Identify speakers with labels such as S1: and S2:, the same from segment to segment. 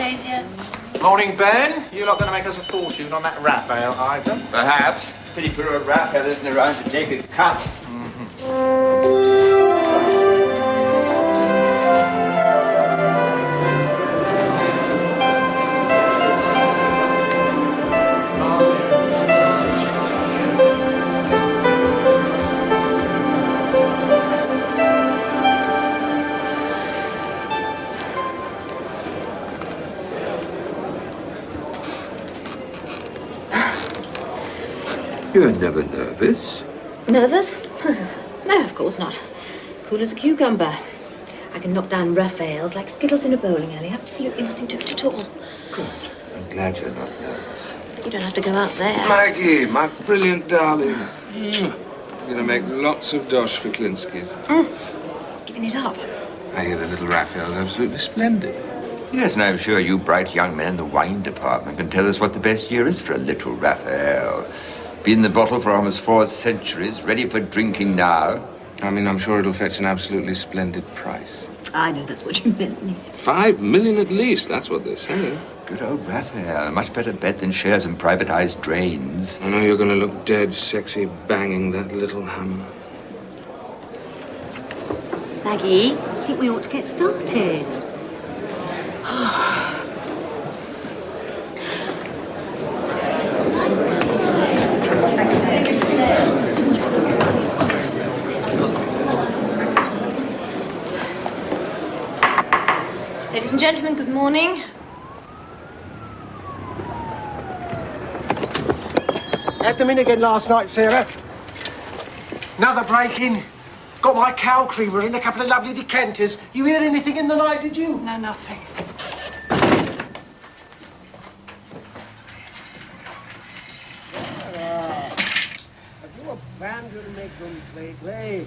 S1: Anastasia.
S2: Morning, Ben. You're not going to make us a fortune on that Raphael item?
S3: Perhaps. Pity poor old Raphael isn't around to take his cut.
S4: You're never nervous.
S5: Nervous? No, of course not. Cool as a cucumber. I can knock down Raphaels like skittles in a bowling alley. Absolutely nothing to it at all.
S4: Good. I'm glad you're not nervous.
S5: You don't have to go out there.
S6: Maggie, my brilliant darling. You're going to make lots of dosh for Klinsky's.
S5: Giving it up.
S6: I hear the little Raphael's absolutely splendid.
S3: Yes, and I'm sure you bright young men in the wine department can tell us what the best year is for a little Raphael. Been in the bottle for almost 4 centuries, ready for drinking now.
S6: I mean, I'm sure it'll fetch an absolutely splendid price.
S5: I know that's what you meant.
S6: 5 million at least, that's what they're saying.
S3: Good old Raphael. Much better bet than shares in privatized drains.
S6: I know you're going to look dead sexy banging that little hum.
S1: Maggie, I think we ought to get started.
S5: Ladies and gentlemen, good morning.
S7: Had them in again last night, Sarah. Another break-in. Got my cow creamer in, a couple of lovely decanters. You hear anything in the night, did you?
S8: No, nothing.
S7: Have you abandoned me completely?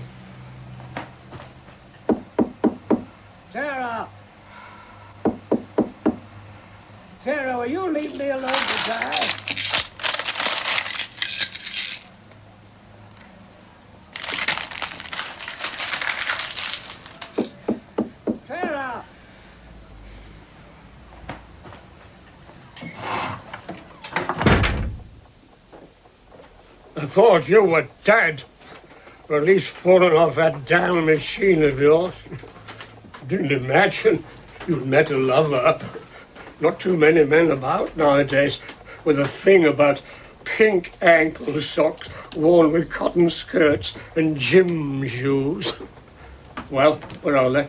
S7: Sarah! Sarah, will you leave me alone to die? Sarah! I thought you were dead. Or at least fallen off that damn machine of yours. Didn't imagine you'd met a lover. Not too many men about nowadays with a thing about pink ankle socks worn with cotton skirts and gym shoes. Well, where are they?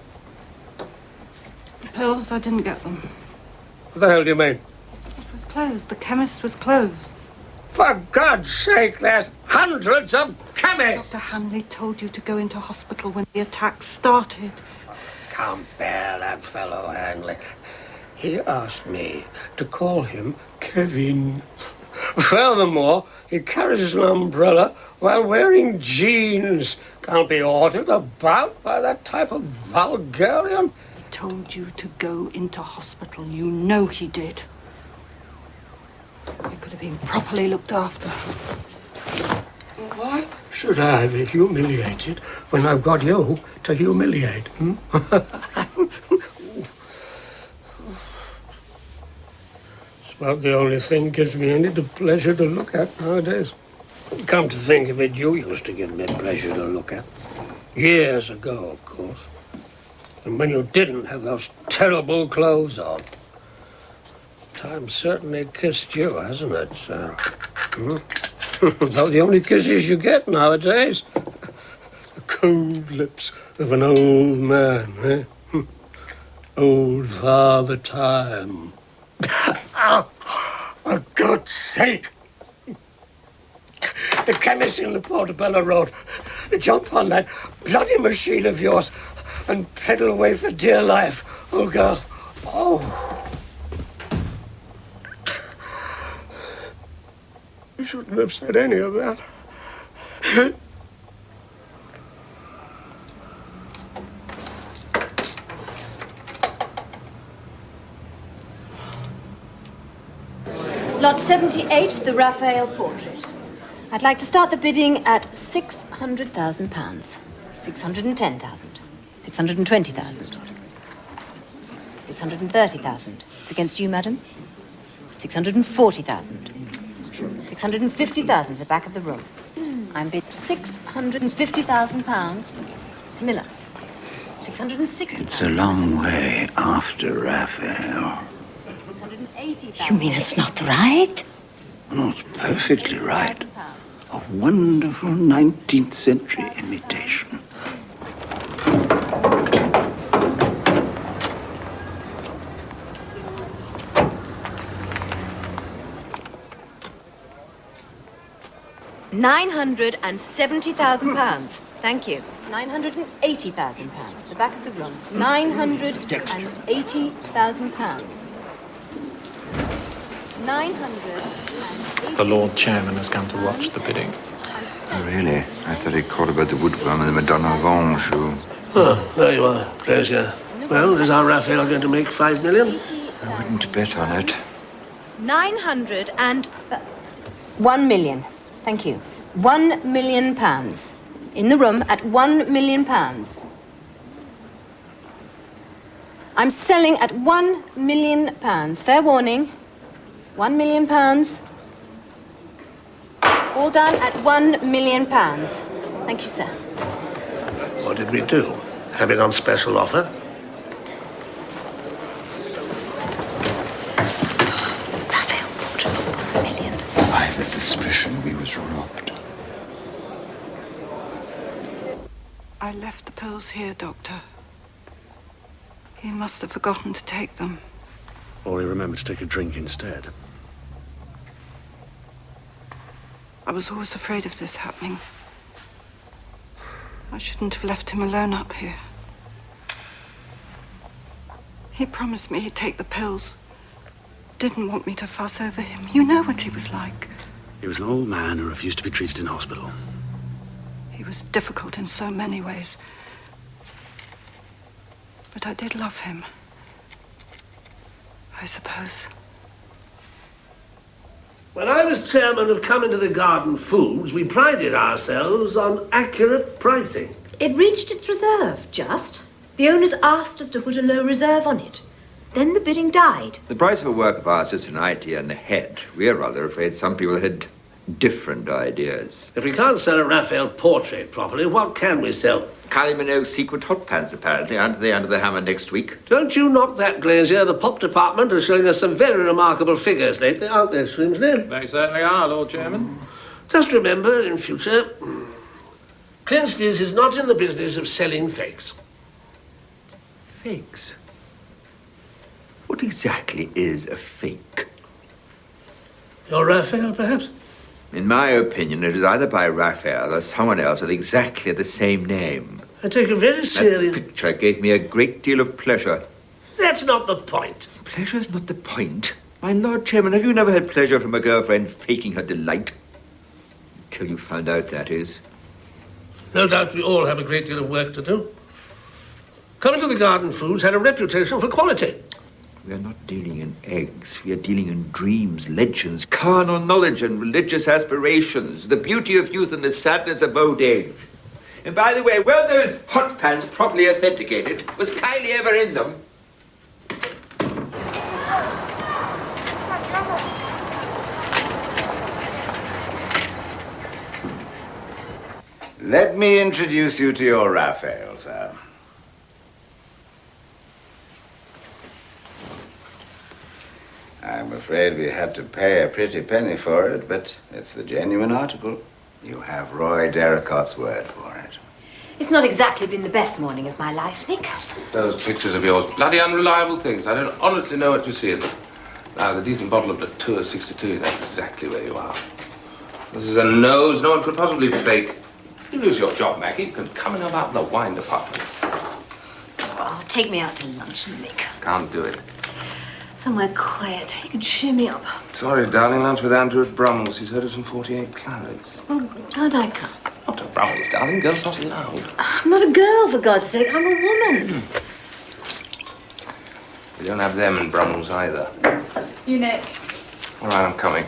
S8: The pills, I didn't get them.
S7: What the hell do you mean?
S8: It was closed. The chemist was closed.
S7: For God's sake, there's hundreds of chemists!
S8: Dr. Hanley told you to go into hospital when the attack started.
S7: Can't bear that fellow, Hanley. He asked me to call him Kevin. Furthermore, he carries an umbrella while wearing jeans. Can't be ordered about by that type of vulgarian.
S8: He told you to go into hospital. You know he did. You could have been properly looked after.
S7: Why should I be humiliated when I've got you to humiliate? It's about the only thing gives me any pleasure to look at nowadays. Come to think of it, you used to give me pleasure to look at. Years ago, of course. And when you didn't have those terrible clothes on. Time certainly kissed you, hasn't it, Sarah? About the only kisses you get nowadays. The cold lips of an old man, eh? Old Father Time. Oh, for God's sake! The chemist in the Portobello Road. Jump on that bloody machine of yours and pedal away for dear life, old girl. Oh. You shouldn't have said any of that.
S5: Lot 78, the Raphael portrait. I'd like to start the bidding at £600,000. 610,000. 620,000. 630,000. It's against you, madam. 640,000. 650,000 at the back of the room. I'm bid 650,000 pounds. Miller. 660.
S9: It's a long way after Raphael.
S5: 680,000.
S8: You mean it's not right?
S9: No, it's perfectly right. A wonderful 19th century imitation.
S5: £970,000. Thank you. £980,000. The back of the room. £980,000. 980.
S10: The Lord Chairman has come to watch the bidding.
S3: Oh, really? I thought he called about the woodworm and the Madonna of Anjou.
S7: Oh, there you are, Glazier. Well, is our Raphael going to make 5 million?
S3: I wouldn't bet on it.
S5: 1 million. Thank you. £1 million. In the room at £1 million. I'm selling at £1 million. Fair warning. £1 million. All done at £1 million. Thank you, sir.
S7: What did we do? Have it on special offer?
S5: Raphael Mortimer, £1 million.
S3: I've a suspicion we was robbed.
S8: I left the pills here, Doctor. He must have forgotten to take them.
S11: Or he remembered to take a drink instead.
S8: I was always afraid of this happening. I shouldn't have left him alone up here. He promised me he'd take the pills. Didn't want me to fuss over him. You know what he was like.
S11: He was an old man who refused to be treated in hospital.
S8: He was difficult in so many ways. But I did love him. I suppose.
S7: When I was chairman of Come Into the Garden Foods, we prided ourselves on accurate pricing.
S5: It reached its reserve, just. The owners asked us to put a low reserve on it. Then the bidding died.
S3: The price of a work of ours is an idea in the head. We're rather afraid some people had different ideas.
S7: If we can't sell a Raphael portrait properly, what can we sell?
S3: Kylie Minogue's secret hot pants, apparently. Aren't they under the hammer next week?
S7: Don't you knock that, Glazier. The pop department is showing us some very remarkable figures lately, aren't they, Swimsley?
S2: They certainly are, Lord Chairman.
S7: Just remember, in future, Klinsky's is not in the business of selling fakes.
S3: Fakes? What exactly is a fake?
S7: Your Raphael, perhaps?
S3: In my opinion, it is either by Raphael or someone else with exactly the same name.
S7: I take a very serious...
S3: That picture gave me a great deal of pleasure.
S7: That's not the point.
S3: Pleasure's not the point. My Lord Chairman, have you never had pleasure from a girlfriend faking her delight? Until you found out, that is.
S7: No doubt we all have a great deal of work to do. Come Into the Garden Foods had a reputation for quality.
S3: We are not dealing in eggs. We are dealing in dreams, legends, carnal knowledge and religious aspirations, the beauty of youth and the sadness of old age. And by the way, were those hot pans properly authenticated? Was Kylie ever in them?
S9: Let me introduce you to your Raphael, sir. I'm afraid we had to pay a pretty penny for it, but it's the genuine article. You have Roy Derricott's word for it.
S5: It's not exactly been the best morning of my life, Nick.
S6: Those pictures of yours, bloody unreliable things. I don't honestly know what you see in them. Now, the decent bottle of Latour 62 is exactly where you are. This is a nose no one could possibly fake. You lose your job, Maggie. You can come and help out in the wine department.
S5: Oh, take me out to lunch, Nick.
S6: Can't do it.
S5: Somewhere quiet. You can cheer me up.
S6: Sorry, darling. Lunch with Andrew at Brummels. He's heard of some 48 clarets.
S5: Well, can't I come?
S6: Not to Brummels, darling. Girls not allowed.
S5: I'm not a girl, for God's sake. I'm a woman.
S6: We don't have them in Brummels either.
S5: You, Nick.
S6: All right, I'm coming.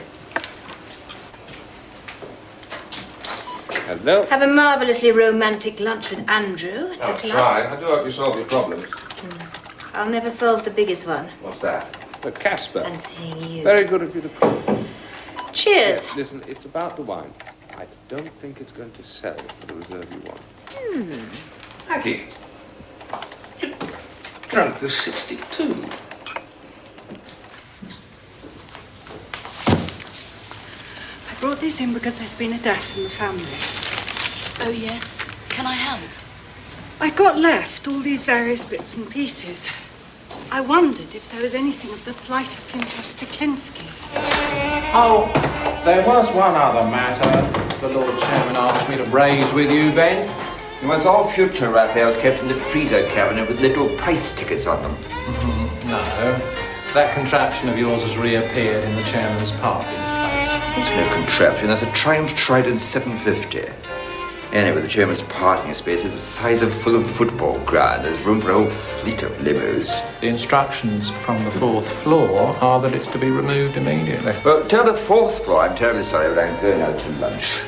S6: Hello.
S5: Have a marvellously romantic lunch with Andrew at the club.
S6: Right. I do hope you solve your problems.
S5: I'll never solve the biggest one.
S6: What's that? Casper.
S5: And seeing you.
S6: Very good of you to call.
S5: Cheers.
S6: Yeah, listen, it's about the wine. I don't think it's going to sell for the reserve you want. Maggie, you drunk the 62.
S8: I brought this in because there's been a death in the family.
S1: Oh, yes. Can I help?
S8: I got left all these various bits and pieces. I wondered if there was anything of the slightest interest to Klinsky's.
S2: Oh, there was one other matter the Lord Chairman asked me to raise with you, Ben.
S3: It was all future Raphaels kept in the freezer cabinet with little price tickets on them.
S2: No, that contraption of yours has reappeared in the Chairman's parking place.
S3: There's no contraption. That's a Triumph Trident 750. Anyway, the Chairman's parking space is the size of full of football ground. There's room for a whole fleet of limos.
S2: The instructions from the 4th floor are that it's to be removed immediately.
S3: Well, tell the 4th floor I'm terribly sorry, but I'm going out to lunch.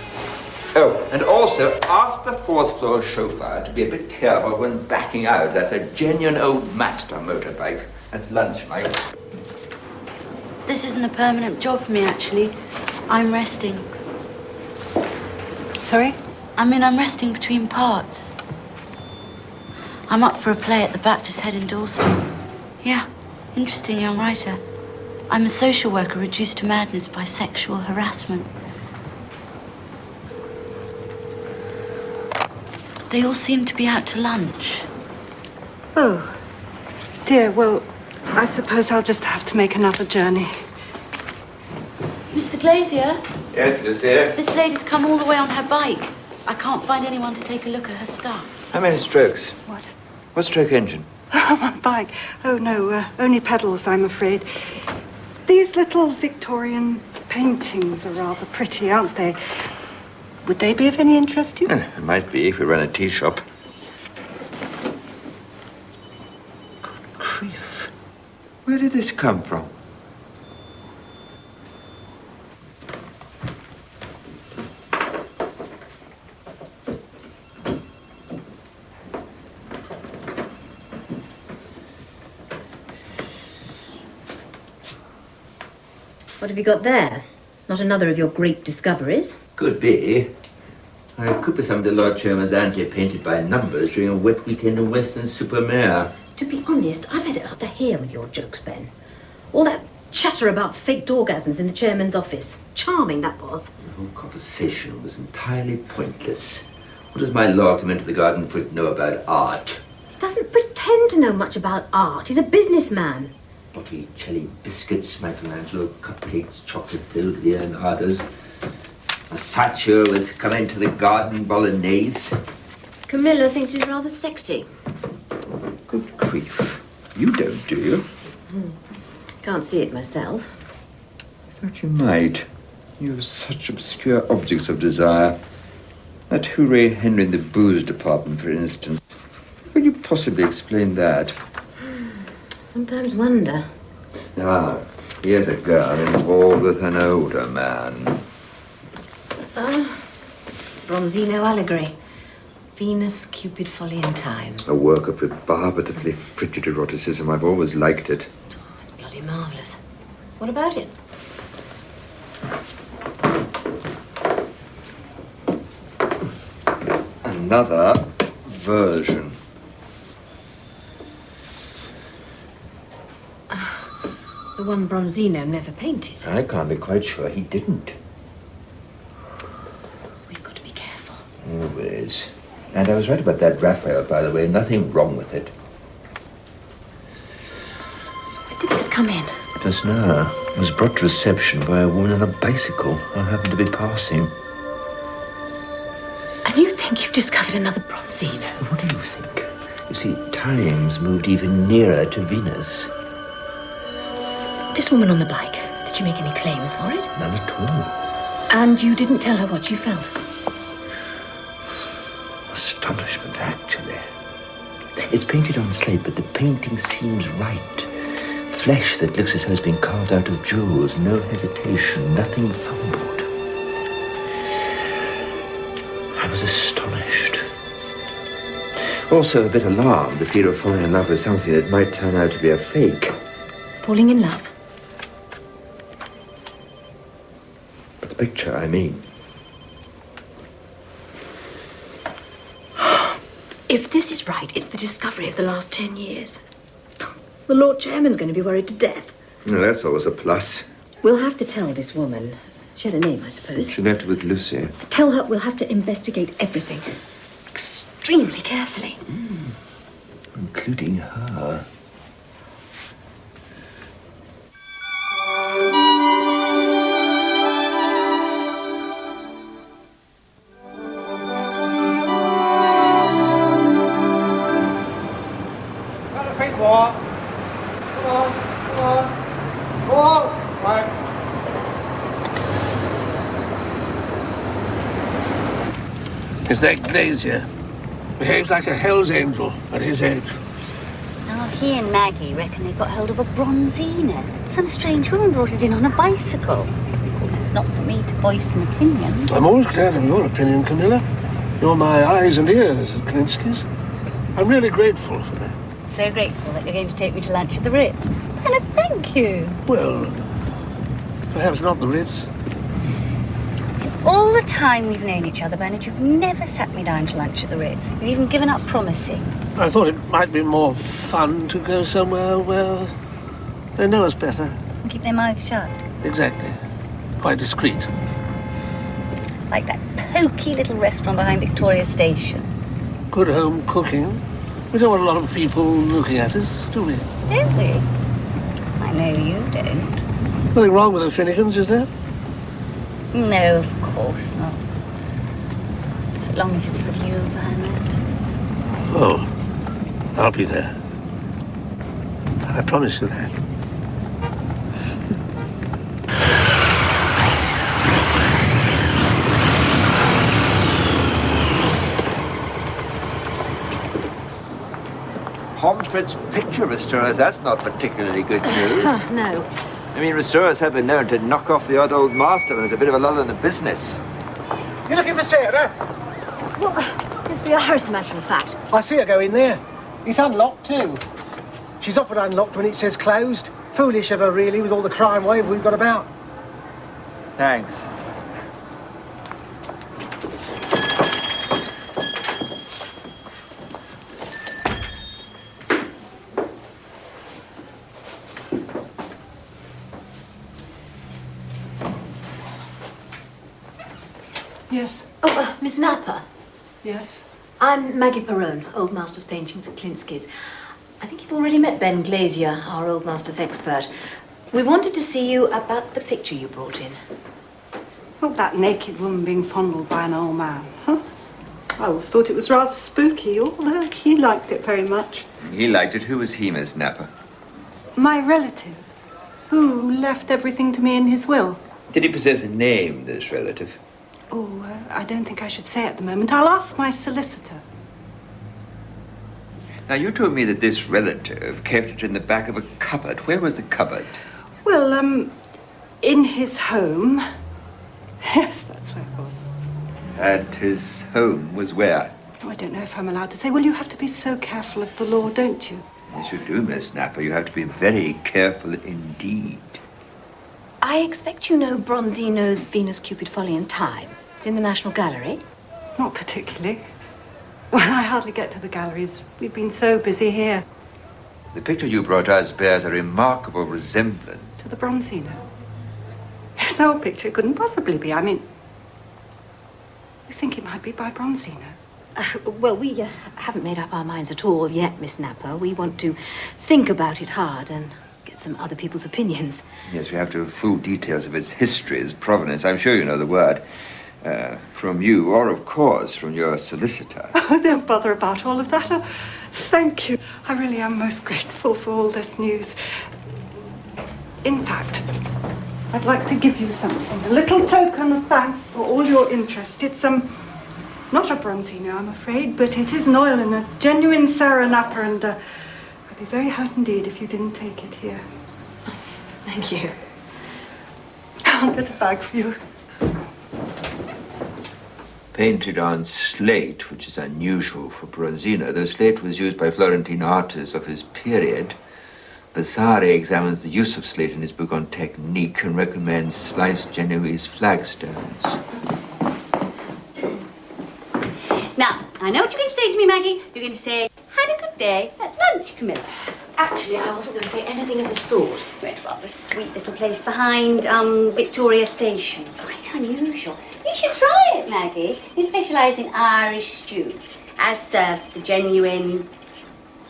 S3: Oh, and also ask the 4th floor chauffeur to be a bit careful when backing out. That's a genuine old master motorbike. That's lunch, Mike.
S1: This isn't a permanent job for me, actually. I'm resting.
S8: Sorry?
S1: I'm resting between parts. I'm up for a play at the Baptist Head in Dorset. Yeah, interesting young writer. I'm a social worker reduced to madness by sexual harassment. They all seem to be out to lunch.
S8: Oh, dear, well, I suppose I'll just have to make another journey.
S1: Mr. Glazier?
S3: Yes, Lucia?
S1: This lady's come all the way on her bike. I can't find anyone to take a look at her stuff.
S3: How many strokes?
S8: What?
S3: What stroke engine?
S8: Oh, my bike. Oh, no, only pedals, I'm afraid. These little Victorian paintings are rather pretty, aren't they? Would they be of any interest to you?
S3: It might be if we run a tea shop. Good grief. Where did this come from?
S5: What have you got there? Not another of your great discoveries?
S3: Could be. It could be some of the Lord Chairman's anti-painted by numbers during a wet weekend in Weston-super-Mare.
S5: To be honest, I've had it up to here with your jokes, Ben. All that chatter about faked orgasms in the chairman's office. Charming, that was.
S3: The whole conversation was entirely pointless. What does my law come into the garden for to know about art?
S5: He doesn't pretend to know much about art. He's a businessman.
S3: Botticelli biscuits, Michelangelo cupcakes, chocolate filled Leonardos. Masaccio with come into the garden bolognese.
S5: Camilla thinks he's rather sexy.
S3: Good grief. You don't, do you?
S5: Can't see it myself.
S3: I thought you might. You have such obscure objects of desire. That Hooray Henry in the booze department, for instance. How could you possibly explain that?
S5: Sometimes wonder.
S3: Ah, here's a girl involved with an older man.
S5: Bronzino allegory. Venus, Cupid, Folly, and Time.
S3: A work of rebarbatively frigid eroticism. I've always liked it.
S5: Oh, it's bloody marvellous. What about it?
S3: Another version.
S5: The one Bronzino never painted.
S3: I can't be quite sure he didn't.
S5: We've got to be careful.
S3: Always. And I was right about that Raphael, by the way. Nothing wrong with it.
S5: When did this come in?
S3: Just now. It was brought to reception by a woman on a bicycle I happened to be passing.
S5: And you think you've discovered another Bronzino?
S3: What do you think? You see, time's moved even nearer to Venus.
S5: This woman on the bike, did you make any claims for it?
S3: None at all.
S5: And you didn't tell her what you felt?
S3: Astonishment, actually. It's painted on slate, but the painting seems right. Flesh that looks as though it's been carved out of jewels. No hesitation, nothing fumbled. I was astonished. Also a bit alarmed, the fear of falling in love with something that might turn out to be a fake.
S5: falling in love?
S3: The picture, I mean.
S5: If this is right, it's the discovery of the last 10 years. The Lord Chairman's going to be worried to death.
S3: Well, that's always a plus.
S5: We'll have to tell this woman. She had a name, I suppose.
S3: She left it with Lucy.
S5: Tell her we'll have to investigate everything. Extremely carefully.
S3: Including her.
S7: Is that Glazier? Behaves like a hell's angel at his age.
S12: Now, he and Maggie reckon they got hold of a bronzina. Some strange woman brought it in on a bicycle. Of course, it's not for me to voice an opinion.
S7: I'm always glad of your opinion, Camilla. You're my eyes and ears at Klinsky's. I'm really grateful for that.
S12: So grateful that you're going to take me to lunch at the Ritz. And thank you.
S7: Well, perhaps not the Ritz.
S12: All the time we've known each other, Bernard, you've never sat me down to lunch at the Ritz. You've even given up promising.
S7: I thought it might be more fun to go somewhere where they know us better.
S12: And keep their mouths shut.
S7: Exactly. Quite discreet.
S12: Like that pokey little restaurant behind Victoria Station.
S7: Good home cooking. We don't want a lot of people looking at us, do we?
S12: Don't we? I know you don't.
S7: Nothing wrong with the Finnegans, is there?
S12: No, of course not. So long as it's with you, Bernard.
S7: Oh, I'll be there. I promise you that.
S3: Pomfret's picture restorers, that's not particularly good news.
S5: No.
S3: I mean, restorers have been known to knock off the odd old master when there's a bit of a lull in the business.
S13: You looking for Sarah?
S5: Well, yes, we are, as a matter of fact.
S13: I see her go in there. It's unlocked, too. She's often unlocked when it says closed. Foolish of her, really, with all the crime wave we've got about.
S3: Thanks.
S13: Yes.
S5: Oh, Miss Napper.
S13: Yes.
S5: I'm Maggie Perrone, Old Masters Paintings at Klinsky's. I think you've already met Ben Glazier, our Old Masters expert. We wanted to see you about the picture you brought in.
S8: Well, that naked woman being fondled by an old man, huh? I always thought it was rather spooky, although he liked it very much.
S3: He liked it. Who was he, Miss Napper?
S8: My relative, who left everything to me in his will.
S3: Did he possess a name, this relative?
S8: Oh, I don't think I should say at the moment. I'll ask my solicitor.
S3: Now, you told me that this relative kept it in the back of a cupboard. Where was the cupboard?
S8: Well, in his home. Yes, that's where it was.
S3: And his home was where?
S8: Oh, I don't know if I'm allowed to say. Well, you have to be so careful of the law, don't you?
S3: Yes, you do, Miss Napper. You have to be very careful indeed.
S5: I expect you know Bronzino's Venus, Cupid, Folly and Time. It's in the National Gallery.
S8: Not particularly. Well, I hardly get to the galleries. We've been so busy here.
S3: The picture you brought us bears a remarkable resemblance.
S8: To the Bronzino. It's an old picture. It couldn't possibly be. I mean, you think it might be by Bronzino?
S5: Well, we haven't made up our minds at all yet, Miss Napper. We want to think about it hard and get some other people's opinions.
S3: Yes, we have to have full details of its history, its provenance. I'm sure you know the word. From you, or of course, from your solicitor.
S8: Oh, don't bother about all of that. Oh, thank you. I really am most grateful for all this news. In fact, I'd like to give you something. A little token of thanks for all your interest. It's, not a Bronzino, I'm afraid, but it is an oil and a genuine Sarah Napper, and I'd be very hurt indeed if you didn't take it here.
S5: Thank you.
S8: I'll get a bag for you.
S3: Painted on slate, which is unusual for Bronzino. Though slate was used by Florentine artists of his period, Vasari examines the use of slate in his book on technique and recommends sliced Genoese flagstones.
S12: Now, I know what you're going to say to me, Maggie. You're going to say, had a good day at lunch, Camilla.
S5: Actually, I wasn't going to say anything of the sort.
S12: Went rather a sweet little place behind Victoria Station. Quite unusual. You should try it, Maggie. They specialise in Irish stew, as served the genuine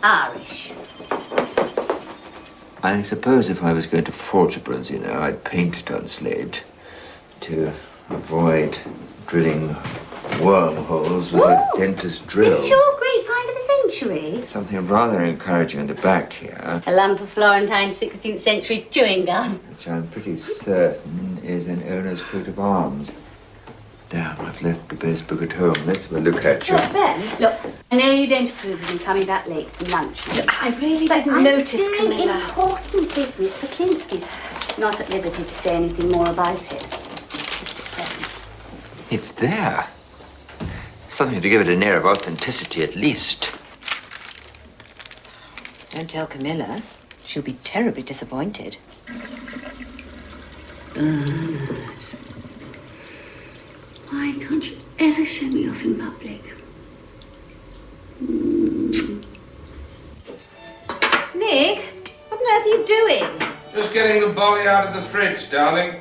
S12: Irish.
S3: I suppose if I was going to forge a bronzino, I'd paint it on slate to avoid drilling wormholes with a dentist drill.
S12: It's your great find of the century.
S3: Something rather encouraging on the back here,
S12: A lump of Florentine 16th century chewing gum.
S3: which I'm pretty certain is an owner's coat of arms. Damn, I've left the base book at home. Let's have a look at you.
S12: Ben, look, I know you don't approve of me coming back late from lunch.
S5: Look, I really didn't
S12: I'm
S5: notice,
S12: doing
S5: Camilla.
S12: important business for Klinsky's. Not at liberty to say anything more about it.
S3: It's there. Something to give it an air of authenticity, at least.
S5: Don't tell Camilla. She'll be terribly disappointed.
S1: Why can't you ever show me off in public?
S5: Nick, what on earth are you doing?
S6: Just getting the bolly out of the fridge, darling.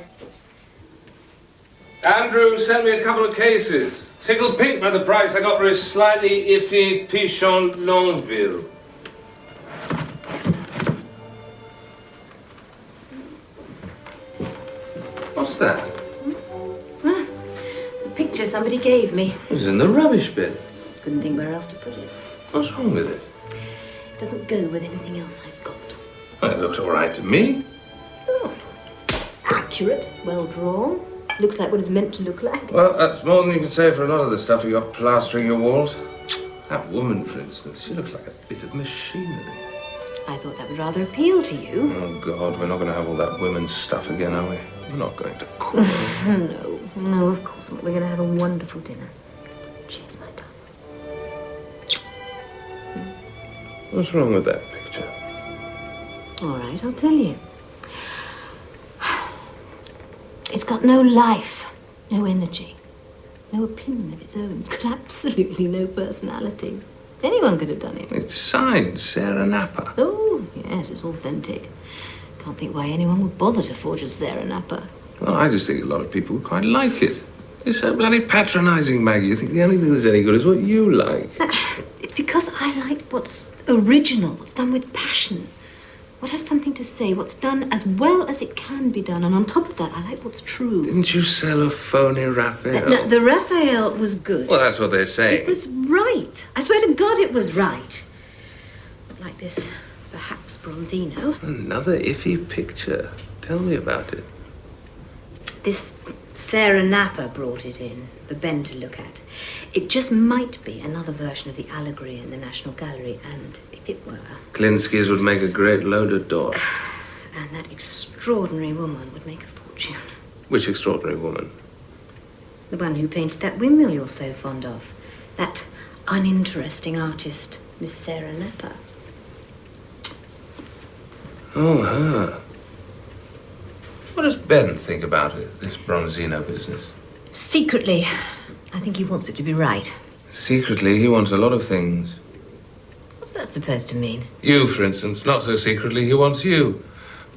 S6: Andrew sent me a couple of cases. Tickled pink by the price I got for his slightly iffy Pichon Longueville. What's that?
S5: It's a picture somebody gave me.
S6: It's in the rubbish bin.
S5: Couldn't think where else to put it.
S6: What's wrong with it?
S5: It doesn't go with anything else I've got.
S6: Well, it looks all right to me.
S5: Oh, it's accurate, well drawn. Looks like what it's meant to look like.
S6: Well, that's more than you can say for a lot of the stuff you got plastering your walls. That woman, for instance, she looks like a bit of machinery.
S5: I thought that would rather appeal to you.
S6: Oh, God, we're not going to have all that women's stuff again, are we? We're not going to cook.
S5: No, of course not. We're going to have a wonderful dinner. Cheers, my darling.
S6: What's wrong with that picture?
S5: All right, I'll tell you. It's got no life, no energy, no opinion of its own. It's got absolutely no personality. Anyone could have done it.
S6: It's signed Sarah Napper.
S5: Oh, yes, it's authentic. Can't think why anyone would bother to forge a Sarah Napper.
S6: Well, I just think a lot of people would quite like it. You're so bloody patronising, Maggie. You think the only thing that's any good is what you like.
S5: It's because I like what's original, what's done with passion. What has something to say, what's done as well as it can be done. And on top of that, I like what's true.
S6: Didn't you sell a phony Raphael?
S5: No, the Raphael was good.
S6: Well, that's what they're saying.
S5: It was right. I swear to God it was right. Not like this, perhaps, Bronzino.
S6: Another iffy picture. Tell me about it.
S5: This Sarah Napper brought it in for Ben to look at. It just might be another version of the allegory in the National Gallery, and if it were...
S6: Klinsky's would make a great load of dough.
S5: And that extraordinary woman would make a fortune.
S6: Which extraordinary woman?
S5: The one who painted that windmill you're so fond of. That uninteresting artist, Miss Sarah Napper.
S6: Oh, her. What does Ben think about it, this Bronzino business?
S5: Secretly, I think he wants it to be right.
S6: Secretly, he wants a lot of things.
S5: What's that supposed to mean?
S6: You, for instance. Not so secretly, he wants you.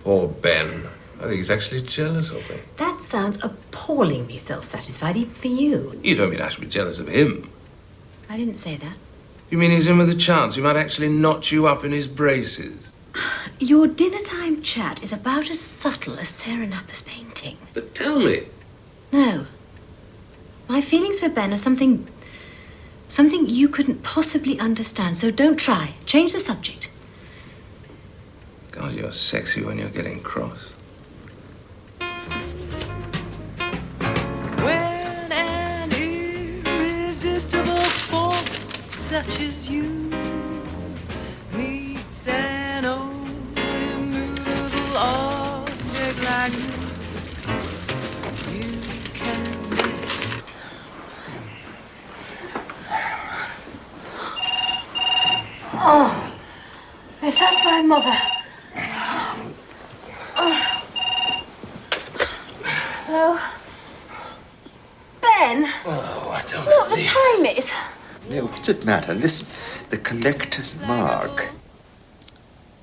S6: Poor Ben. I think he's actually jealous of me.
S5: That sounds appallingly self-satisfied, even for you.
S6: You don't mean I should be jealous of him.
S5: I didn't say that.
S6: You mean he's in with a chance? He might actually notch you up in his braces.
S5: Your dinner-time chat is about as subtle as Sarah Napper's painting.
S6: But tell me.
S5: No. My feelings for Ben are something you couldn't possibly understand, so don't try. Change the subject.
S6: God, you're sexy when you're getting cross.
S14: When an irresistible force such as you meets an old immovable object like me, you can
S5: Oh, yes, that's my mother. Ben.
S3: Oh, I
S5: Do you know what the time is?
S3: No, what's it matter? Listen, the collector's mark.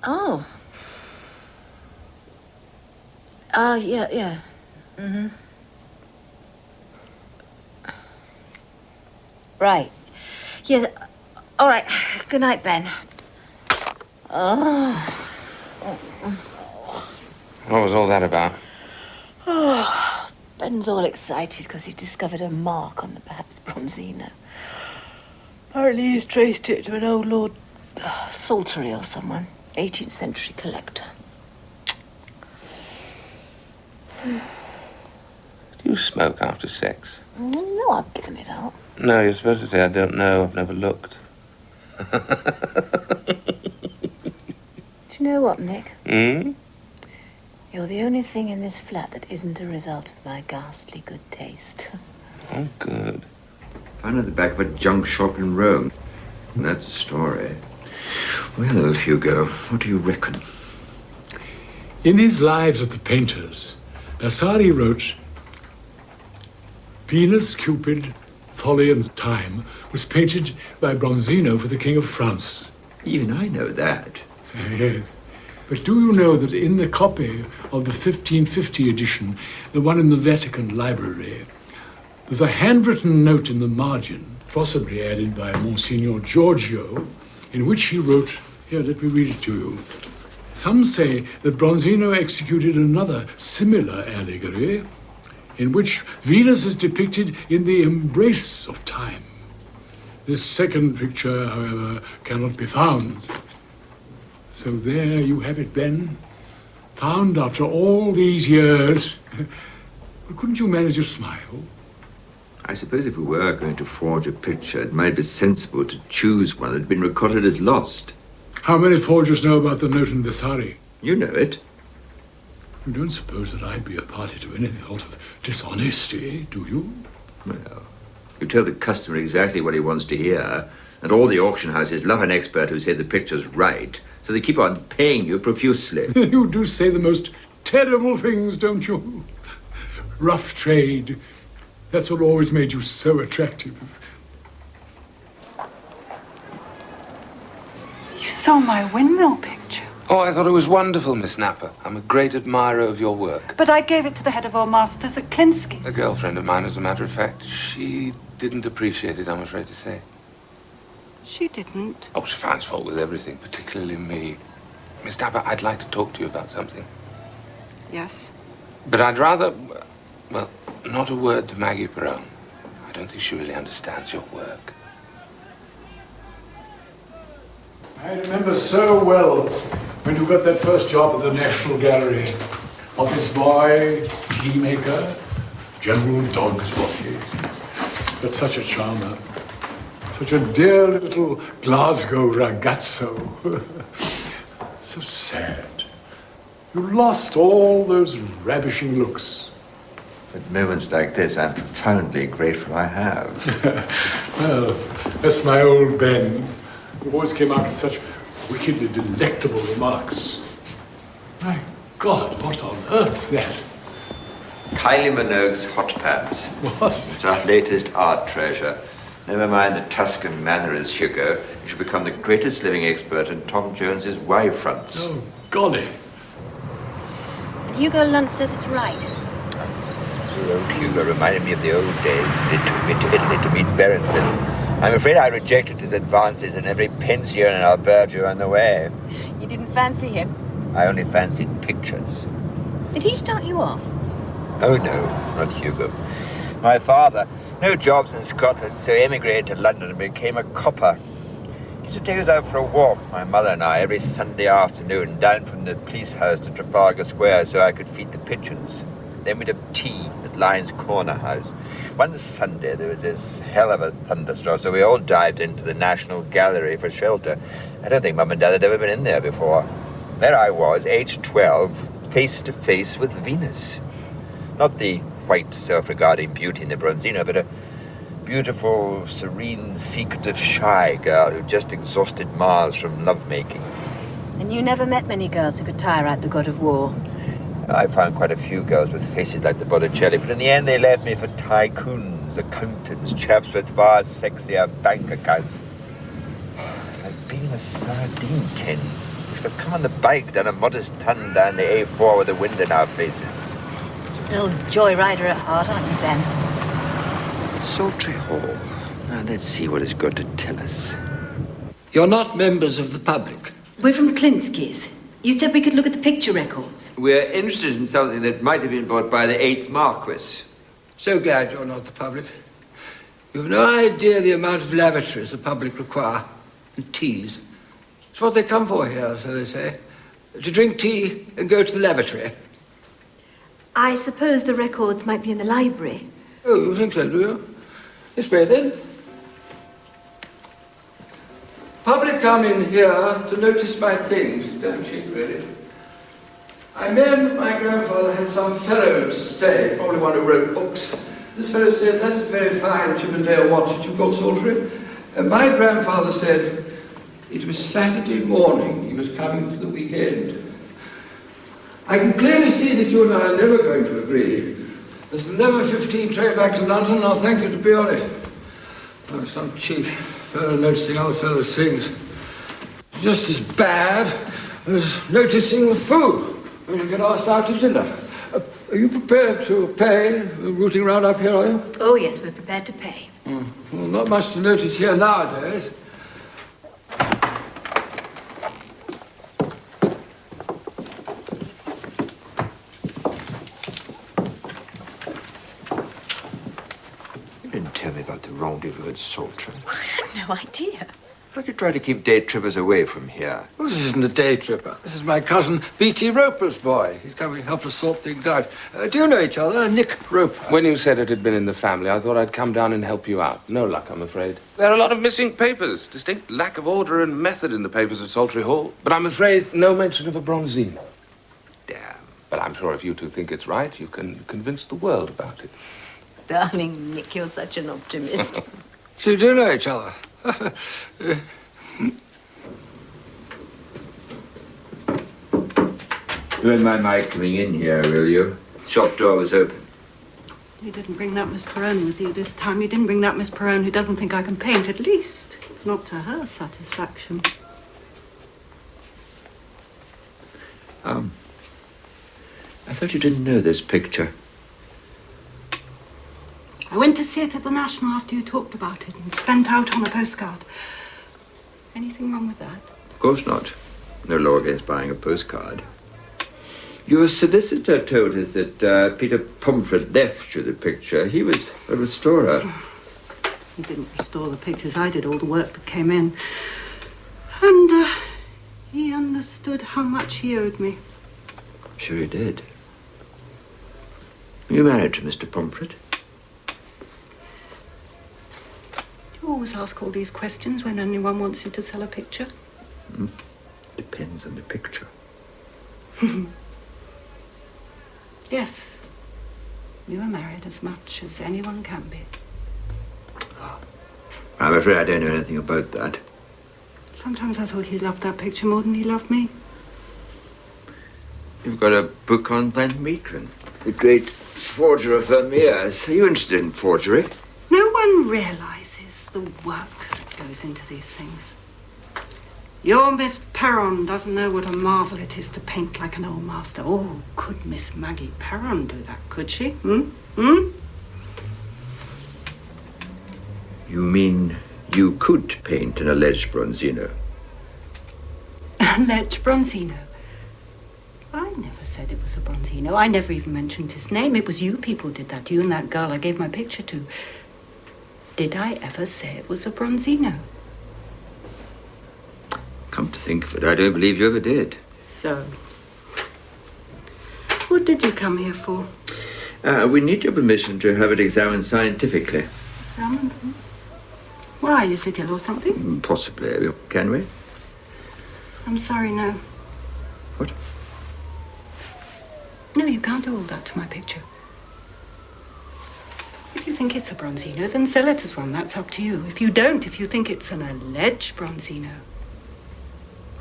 S5: Oh. Yeah. Mm-hmm. Right. Yeah. All right. Good night, Ben. Oh.
S6: What was all that about?
S5: Oh. Ben's all excited because he's discovered a mark on the perhaps Bronzino. Apparently he's traced it to an old Lord Saltery or someone. 18th century collector.
S6: Do you smoke after sex?
S5: No, I've given it up.
S6: No, you're supposed to say, I don't know, I've never looked.
S5: Do you know what, Nick?
S6: Hmm?
S5: You're the only thing in this flat that isn't a result of my ghastly good taste.
S6: Oh, good.
S3: Found at the back of a junk shop in Rome. And that's a story. Well, Hugo, what do you reckon?
S15: In his Lives of the Painters, Vasari wrote, Venus, Cupid, Folly and Time was painted by Bronzino for the King of France.
S3: Even I know that.
S15: Yes. But do you know that in the copy of the 1550 edition, the one in the Vatican Library, there's a handwritten note in the margin, possibly added by Monsignor Giorgio, in which he wrote, here, let me read it to you. Some say that Bronzino executed another similar allegory, in which Venus is depicted in the embrace of time. This second picture, however, cannot be found. So there you have it, Ben. Found after all these years. Well, couldn't you manage a smile?
S3: I suppose if we were going to forge a picture, it might be sensible to choose one that had been recorded as lost.
S15: How many forgers know about the note in Vasari?
S3: You know it.
S15: You don't suppose that I'd be a party to any sort of dishonesty, do you?
S3: Well, you tell the customer exactly what he wants to hear, and all the auction houses love an expert who says the picture's right, so they keep on paying you profusely.
S15: You do say the most terrible things, don't you? Rough trade. That's what always made you so attractive.
S8: You saw my windmill picture.
S6: Oh, I thought it was wonderful, Miss Napper. I'm a great admirer of your work.
S8: But I gave it to the head of our masters at Klinsky's.
S6: A girlfriend of mine, as a matter of fact. She didn't appreciate it, I'm afraid to say.
S8: She didn't.
S6: Oh, she finds fault with everything, particularly me. Miss Napper, I'd like to talk to you about something.
S8: Yes.
S6: But I'd rather, well, not a word to Maggie Perrone. I don't think she really understands your work.
S15: I remember so well when you got that first job at the National Gallery. Office boy, tea maker, general dog's body. But such a charmer. Such a dear little Glasgow ragazzo. So sad. You lost all those ravishing looks.
S3: At moments like this, I'm profoundly grateful I have.
S15: Well, that's my old Ben. He always came out with such wickedly delectable remarks. My God, what on earth's that?
S3: Kylie Minogue's hot pants.
S15: What?
S3: It's our latest art treasure. Never mind the Tuscan manners, Hugo. You should become the greatest living expert in Tom Jones's Y-fronts.
S15: Oh, golly.
S5: And Hugo Lunt says it's right.
S3: Your old Hugo reminded me of the old days when he took me to Italy to meet Berenson. I'm afraid I rejected his advances in every pension in Alberto on the way.
S5: You didn't fancy him?
S3: I only fancied pictures.
S5: Did he start you off?
S3: Oh, no, not Hugo. My father, no jobs in Scotland, so he emigrated to London and became a copper. He used to take us out for a walk, my mother and I, every Sunday afternoon, down from the police house to Trafalgar Square so I could feed the pigeons. Then we'd have tea at Lyons Corner House. One Sunday there was this hell of a thunderstorm, so we all dived into the National Gallery for shelter. I don't think Mum and Dad had ever been in there before. There I was, aged 12, face to face with Venus. Not the white, self-regarding beauty in the Bronzino, but a beautiful, serene, secretive, shy girl who just exhausted Mars from lovemaking.
S5: And you never met many girls who could tire out the god of war?
S3: I found quite a few girls with faces like the Botticelli, but in the end they left me for tycoons, accountants, chaps with far sexier bank accounts. It's like being in a sardine tin. We should have come on the bike down a modest ton down the A4 with the wind in our faces.
S5: Just an old joyrider at heart, aren't you, Ben?
S3: Sultry Hall. Now let's see what it's got to tell us.
S16: You're not members of the public.
S17: We're from Klinsky's. You said we could look at the picture records.
S3: We're interested in something that might have been bought by the 8th Marquis.
S16: So glad you're not the public. You've no idea the amount of lavatories the public require, and teas. It's what they come for here, so they say. To drink tea and go to the lavatory.
S17: I suppose the records might be in the library.
S16: Oh, you think so, do you? This way, then. Public come in here to notice my things, don't you, really? I meant my grandfather had some fellow to stay, probably one who wrote books. This fellow said, that's a very fine Chippendale watch that you've got, Salisbury. And my grandfather said, it was Saturday morning, he was coming for the weekend. I can clearly see that you and I are never going to agree. There's the 11:15 train back to London, and I'll thank you to be on it. Oh, some cheek fellow noticing other fellows' things. Just as bad as noticing the food when you get asked out to dinner. Are you prepared to pay rooting round up here, are you?
S17: Oh, yes, we're prepared to pay.
S16: Well, not much to notice here nowadays.
S3: Tell me about the rendezvous at Saltram.
S17: I had no idea.
S3: Why do you try to keep day trippers away from here?
S16: Well, this isn't a day tripper. This is my cousin B.T. Roper's boy. He's coming to help us sort things out. Do you know each other, Nick Roper?
S6: When you said it had been in the family, I thought I'd come down and help you out. No luck, I'm afraid. There are a lot of missing papers. Distinct lack of order and method in the papers at Saltry Hall. But I'm afraid no mention of a Bronzino.
S3: Damn.
S6: But I'm sure if you two think it's right, you can convince the world about it.
S17: Darling Nick, you're such an optimist.
S16: So you do know each other?
S3: You won't mind my coming in here, will you? Shop door was open.
S8: You didn't bring that Miss Perrone with you this time. You didn't bring that Miss Perrone who doesn't think I can paint, at least. Not to her satisfaction.
S3: I thought you didn't know this picture.
S8: I went to see it at the National after you talked about it and spent out on a postcard. Anything wrong with that?
S3: Of course not. No law against buying a postcard. Your solicitor told us that Peter Pomfret left you the picture. He was a restorer.
S8: He didn't restore the pictures. I did all the work that came in. And he understood how much he owed me.
S3: Sure he did. Are you married to Mr. Pomfret?
S8: You always ask all these questions when anyone wants you to sell a picture.
S3: Depends on the picture.
S8: Yes. You are married as much as anyone can be.
S3: I'm afraid I don't know anything about that.
S8: Sometimes I thought he loved that picture more than he loved me.
S3: You've got a book on Van Meekeren, the great forger of Vermeers. Are you interested in forgery?
S8: No one realizes the work that goes into these things. Your Miss Perron doesn't know what a marvel it is to paint like an old master. Oh, could Miss Maggie Perron do that, could she? You
S3: mean you could paint an alleged Bronzino?
S8: Alleged Bronzino? I never said it was a Bronzino. I never even mentioned his name. It was you people did that. You and that girl I gave my picture to. Did I ever say it was a Bronzino?
S3: Come to think of it, I don't believe you ever did.
S8: So, what did you come here for?
S3: We need your permission to have it examined scientifically.
S8: Examined? Why? Is it ill or something?
S3: Possibly. Can we?
S8: I'm sorry, no.
S3: What?
S8: No, you can't do all that to my picture. If you think it's a Bronzino, then sell it as one. That's up to you. If you don't, if you think it's an alleged Bronzino,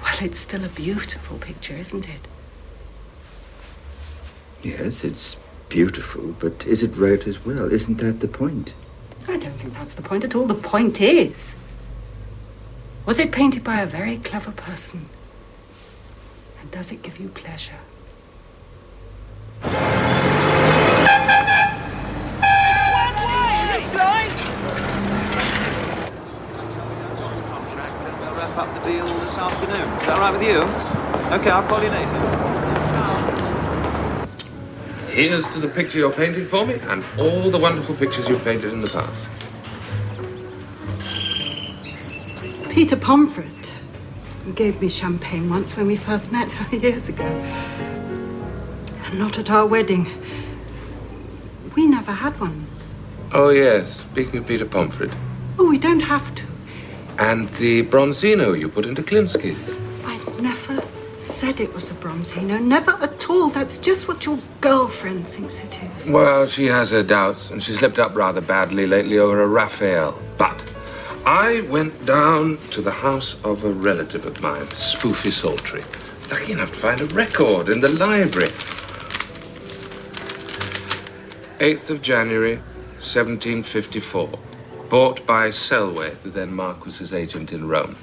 S8: well, it's still a beautiful picture, isn't it?
S3: Yes, it's beautiful, but is it right as well? Isn't that the point?
S8: I don't think that's the point at all. The point is, was it painted by a very clever person? And does it give you pleasure?
S18: We'll wrap up the deal this afternoon. Is that right with you? Okay, I'll call you later.
S6: Here's to the picture you're painting for me and all the wonderful pictures you've painted in the past.
S8: Peter Pomfret gave me champagne once when we first met years ago. And not at our wedding. We never had one.
S6: Oh, yes. Speaking of Peter Pomfret.
S8: Oh, we don't have to.
S6: And the Bronzino you put into Klinsky's.
S8: I never said it was a Bronzino. Never at all. That's just what your girlfriend thinks it is.
S6: Well, she has her doubts, and she slipped up rather badly lately over a Raphael. But I went down to the house of a relative of mine, Spoofy Saltry. Lucky enough to find a record in the library. 8th of January, 1754. Bought by Selway, the then Marquis's agent in Rome.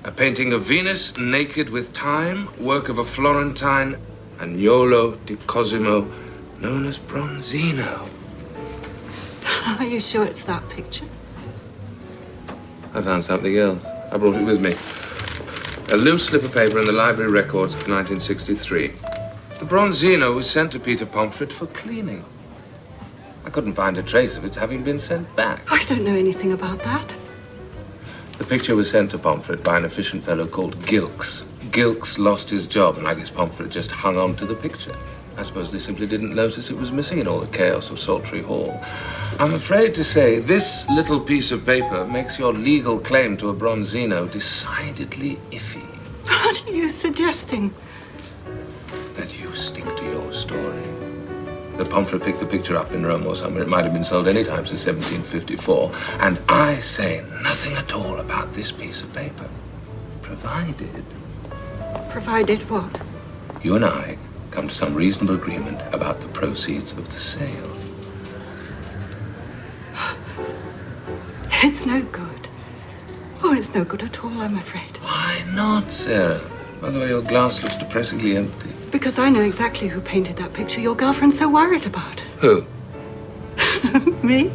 S6: A painting of Venus naked with time, work of a Florentine, Agnolo di Cosimo, known as Bronzino.
S8: Are you sure it's that picture?
S6: I found something else. I brought it with me. A loose slip of paper in the library records of 1963. The Bronzino was sent to Peter Pomfret for cleaning. I couldn't find a trace of its having been sent back.
S8: I don't know anything about that.
S6: The picture was sent to Pomfret by an efficient fellow called Gilks. Gilks lost his job, and I guess Pomfret just hung on to the picture. I suppose they simply didn't notice it was missing in all the chaos of Saltry Hall. I'm afraid to say this little piece of paper makes your legal claim to a Bronzino decidedly iffy.
S8: What are you suggesting?
S6: That you stick to your story. That Pomfret picked the picture up in Rome or somewhere. It might have been sold any time since 1754. And I say nothing at all about this piece of paper. Provided...
S8: Provided what?
S6: You and I come to some reasonable agreement about the proceeds of the sale.
S8: It's no good. Oh, it's no good at all, I'm afraid.
S6: Why not, Sarah? By the way, your glass looks depressingly empty.
S8: Because I know exactly who painted that picture your girlfriend's so worried about.
S6: Who?
S8: Me.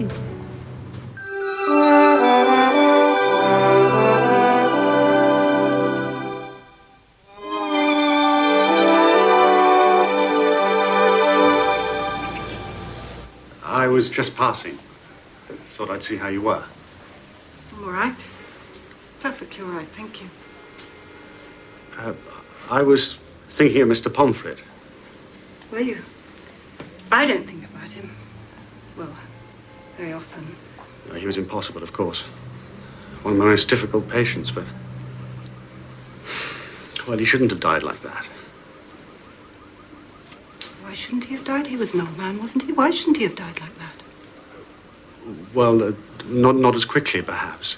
S11: I was just passing. Thought I'd see how you were.
S8: I'm all right. Perfectly all right, thank you.
S11: I was thinking of Mr. Pomfret.
S8: Were you? I don't think about him. Well, very often.
S11: He was impossible, of course. One of my most difficult patients, but... Well, he shouldn't have died like that.
S8: Why shouldn't he have died? He was an old man, wasn't he? Why shouldn't he have died like that?
S11: Well, not as quickly, perhaps.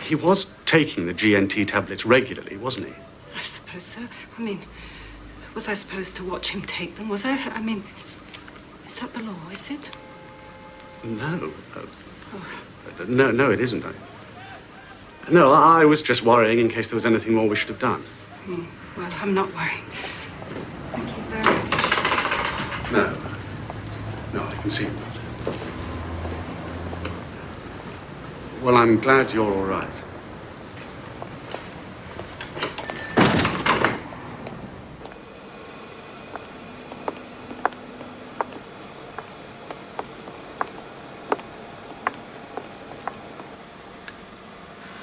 S11: He was taking the GNT tablets regularly, wasn't he?
S8: I suppose so. I mean, was I supposed to watch him take them? Was I? I mean, is that the law, is it?
S11: No. No, it isn't. No, I was just worrying in case there was anything more we should have done.
S8: Well, I'm not worrying. Thank you very much.
S11: No, I can see that. Well, I'm glad you're all right.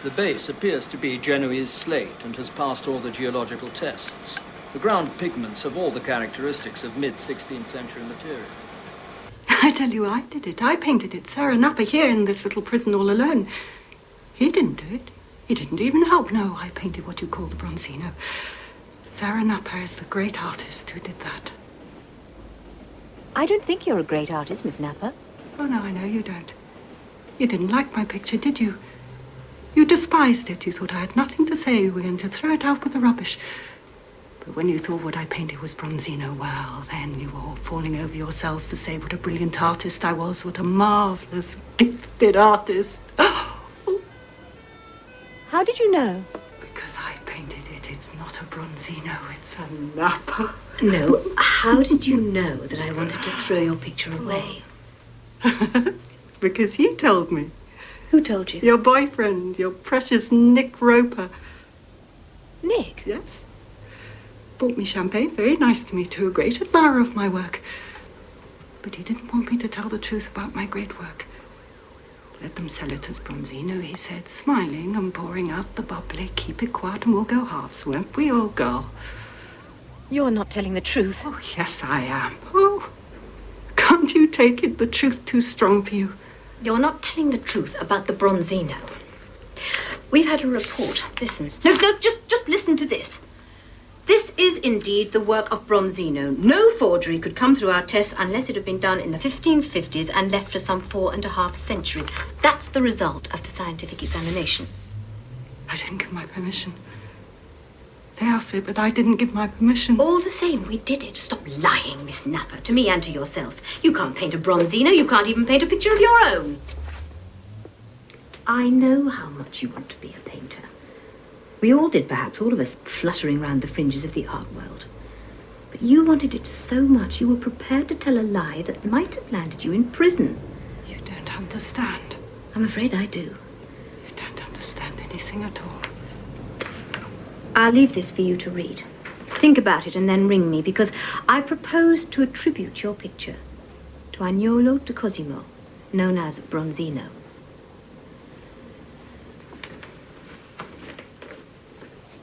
S10: The base appears to be Genoese slate and has passed all the geological tests. The ground pigments have all the characteristics of mid-16th century material.
S8: I tell you, I did it. I painted it. Sarah Napper here in this little prison all alone. He didn't do it. He didn't even help. No, I painted what you call the Bronzino. Sarah Napper is the great artist who did that.
S19: I don't think you're a great artist, Miss Napper.
S8: Oh, no, I know you don't. You didn't like my picture, did you? You despised it. You thought I had nothing to say. You were going to throw it out with the rubbish. But But when you thought what I painted was Bronzino, well, then you were all falling over yourselves to say what a brilliant artist I was, what a marvellous, gifted artist.
S19: How did you know?
S8: Because I painted it. It's not a Bronzino, it's a Napa.
S19: No, how did you know that I wanted to throw your picture away?
S8: Because he told me.
S19: Who told you?
S8: Your boyfriend, your precious Nick Roper.
S19: Nick?
S8: Yes. Bought me champagne, very nice to me too, a great admirer of my work. But he didn't want me to tell the truth about my great work. Let them sell it as Bronzino, he said, smiling and pouring out the bubbly. Keep it quiet and we'll go halves, won't we, old girl?
S19: You're not telling the truth.
S8: Oh, yes, I am. Oh, can't you take it? The truth too strong for you.
S19: You're not telling the truth about the Bronzino. We've had a report. Listen. No, just listen to this. This is indeed the work of Bronzino. No forgery could come through our tests unless it had been done in the 1550s and left for some 4.5 centuries. That's the result of the scientific examination.
S8: I didn't give my permission. They asked it, but I didn't give my permission.
S19: All the same, we did it. Stop lying, Miss Napper, to me and to yourself. You can't paint a Bronzino. You can't even paint a picture of your own. I know how much you want to be a painter. We all did, perhaps, all of us, fluttering round the fringes of the art world. But you wanted it so much you were prepared to tell a lie that might have landed you in prison.
S8: You don't understand.
S19: I'm afraid I do.
S8: You don't understand anything at all.
S19: I'll leave this for you to read. Think about it and then ring me, because I propose to attribute your picture to Agnolo de Cosimo, known as Bronzino.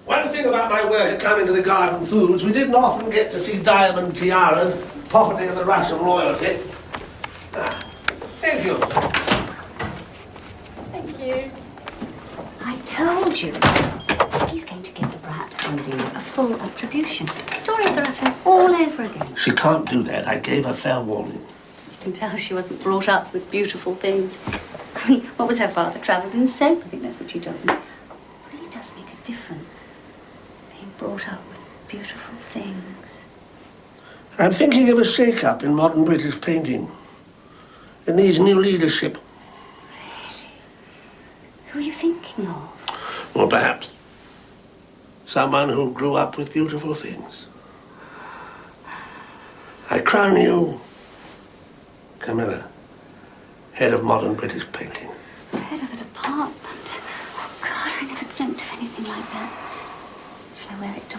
S20: One thing about my work at Coming to the Garden Foods, we didn't often get to see diamond tiaras, property of the Russian royalty. Thank you.
S12: Thank you. I told you. He's going to give the brat Bronzino a full attribution. Story of the Russian all over again.
S20: She can't do that. I gave her fair warning.
S12: You can tell she wasn't brought up with beautiful things. I mean, what was her father? Travelled in soap? I think that's what she told me. It really does make a difference. Being brought up with beautiful things.
S20: I'm thinking of a shake-up in modern British painting. It needs new leadership.
S12: Who are you thinking of?
S20: Or perhaps someone who grew up with beautiful things. I crown you, Camilla, head of modern British painting.
S12: Head of a department. Oh, God, I never dreamt of anything like that. Shall I wear it to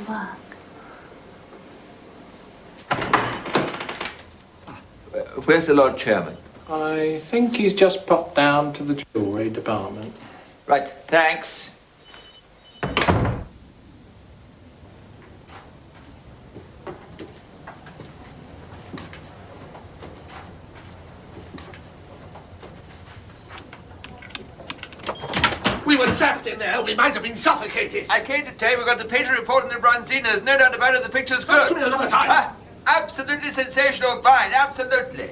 S12: work?
S3: Where's the Lord Chairman?
S2: I think he's just popped down to the jewellery department.
S3: Right, thanks.
S20: We were trapped in there. We might have been suffocated.
S3: I came to tell you we got the painter report on the Bronzino. There's no doubt about it. The picture's good.
S20: Come to me another time.
S3: Absolutely sensational. Fine. Absolutely.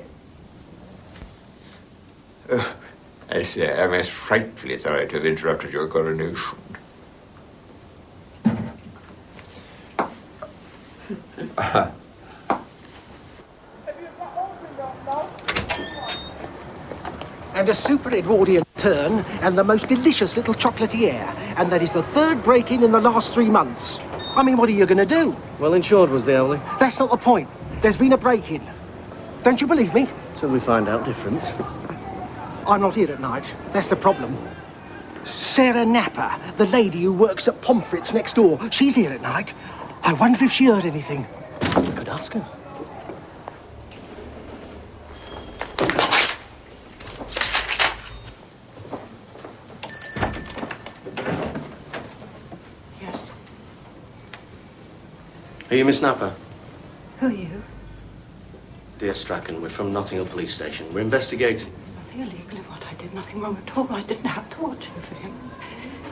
S3: I say, I'm as frightfully sorry to have interrupted your coronation.
S13: And a super Edwardian turn, and the most delicious little chocolatey air. And that is the third break-in in the last 3 months. I mean, what are you going to do?
S21: Well insured was the only.
S13: That's not the point. There's been a break-in. Don't you believe me?
S21: Till we find out different.
S13: I'm not here at night. That's the problem. Sarah Napper, the lady who works at Pomfret's next door, she's here at night. I wonder if she heard anything.
S21: We could ask her.
S13: Yes.
S21: Are you Miss Napper?
S8: Who are you?
S21: Dear Strachan, we're from Notting Hill Police Station. We're investigating.
S8: Nothing illegal in what I did, nothing wrong at all. I didn't have to watch over him.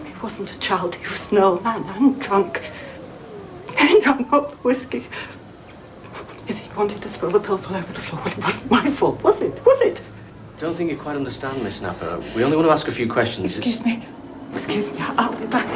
S8: He wasn't a child, he was an old man and drunk. And drunk up whiskey. If he wanted to spill the pills all over the floor, well, it wasn't my fault, was it? Was it?
S21: I don't think you quite understand, Miss Napper. We only want to ask a few questions.
S8: Excuse me, I'll be back.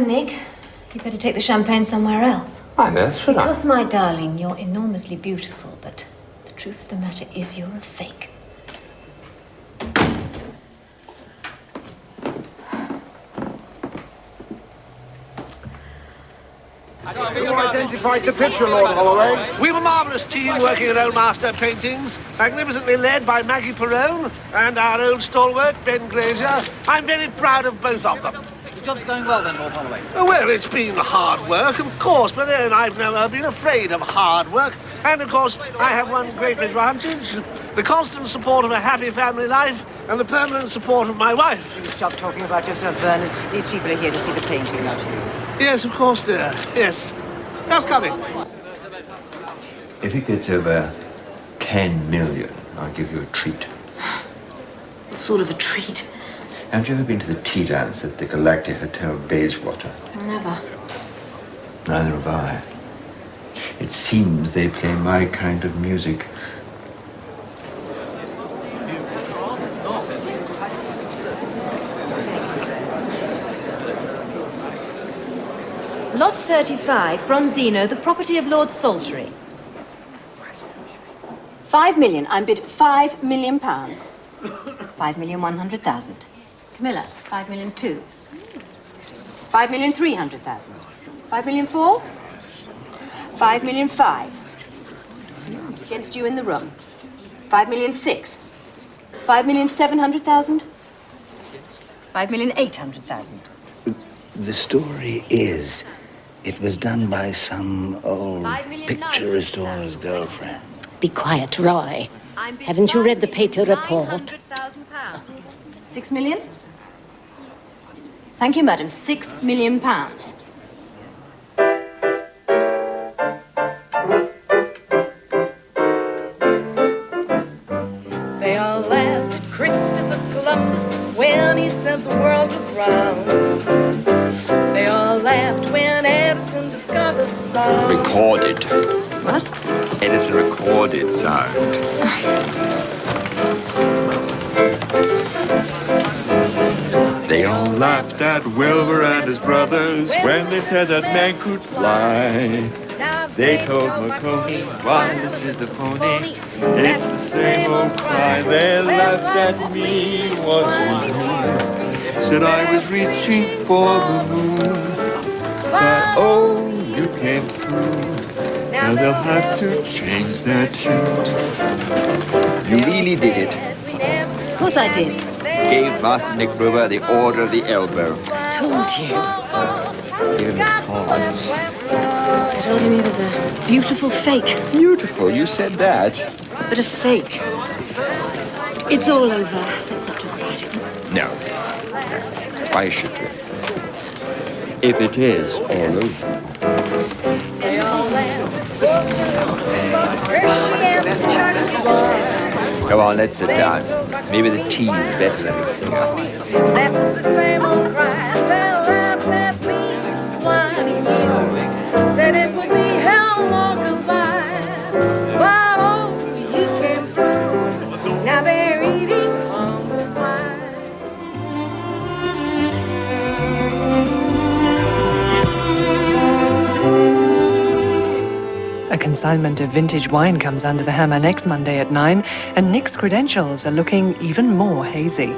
S19: Nick. You better take the champagne somewhere else.
S6: Why on earth should I?
S19: Because, my darling, you're enormously beautiful, but the truth of the matter is you're a fake.
S20: You identified the picture, Lord Holloway. We were a marvellous team working at Old Master Paintings, magnificently led by Maggie Perrone and our old stalwart, Ben Glazier. I'm very proud of both of them.
S18: The job's going well then, Lord Holloway.
S20: Well, it's been hard work, of course, but then I've never been afraid of hard work. And, of course, I have one great advantage, the constant support of a happy family life and the permanent support of my wife.
S4: You stop talking about yourself, Bernard. These people are here to see the painting, not you.
S20: Yes, of course, dear. Yes. Just coming.
S3: If it gets over 10 million, I'll give you a treat.
S19: What sort of a treat?
S3: Have you ever been to the tea dance at the Galactic Hotel Bayswater?
S19: Never.
S3: Neither have I. It seems they play my kind of music.
S19: Lot 35, Bronzino, the property of Lord Salisbury.
S4: 5 million. I'm bid £5 million. 5,100,000. Camilla, 5,000,002. 5,300,000. 5,004,000. 5,005,000. Against you in the room. 5,006,000. 5,700,000. 5,800,000.
S9: The story is, it was done by some old picture restorer's girlfriend.
S22: Be quiet, Roy. Haven't you read the Pater report?
S4: 6 million? Thank you, madam. £6 million.
S23: They all laughed at Christopher Columbus when he said the world was round. They all laughed when Edison discovered sound.
S3: Recorded.
S4: What?
S3: Edison recorded sound. They all laughed at Wilbur and his brothers when they said that man could fly. They told Marconi, why this is a pony. It's the same old cry. They laughed at me once more. Said I was reaching for the moon. But oh, you came through. Now they'll have to change their tune. You really did it.
S4: Of course I did.
S3: Gave Master Nick Brewer the Order of the Elbow.
S4: Told you.
S3: Gave him his cards.
S4: I told him he was a beautiful fake.
S3: Beautiful, you said that.
S4: But a fake. It's all over. Let's not talk about it.
S3: No. Why should we? If it is all over.
S23: They all laughed. Christians charged one.
S3: Come on, let's sit down. Maybe the tea's better than the singer.
S23: That's the same old cry. They laughed at me, whining you. Said it would be hell walking by. But oh, you came through. Now they're eating humble pie.
S24: A consignment of vintage wine comes under the hammer next Monday at 9, and Nick's credentials are looking even more hazy.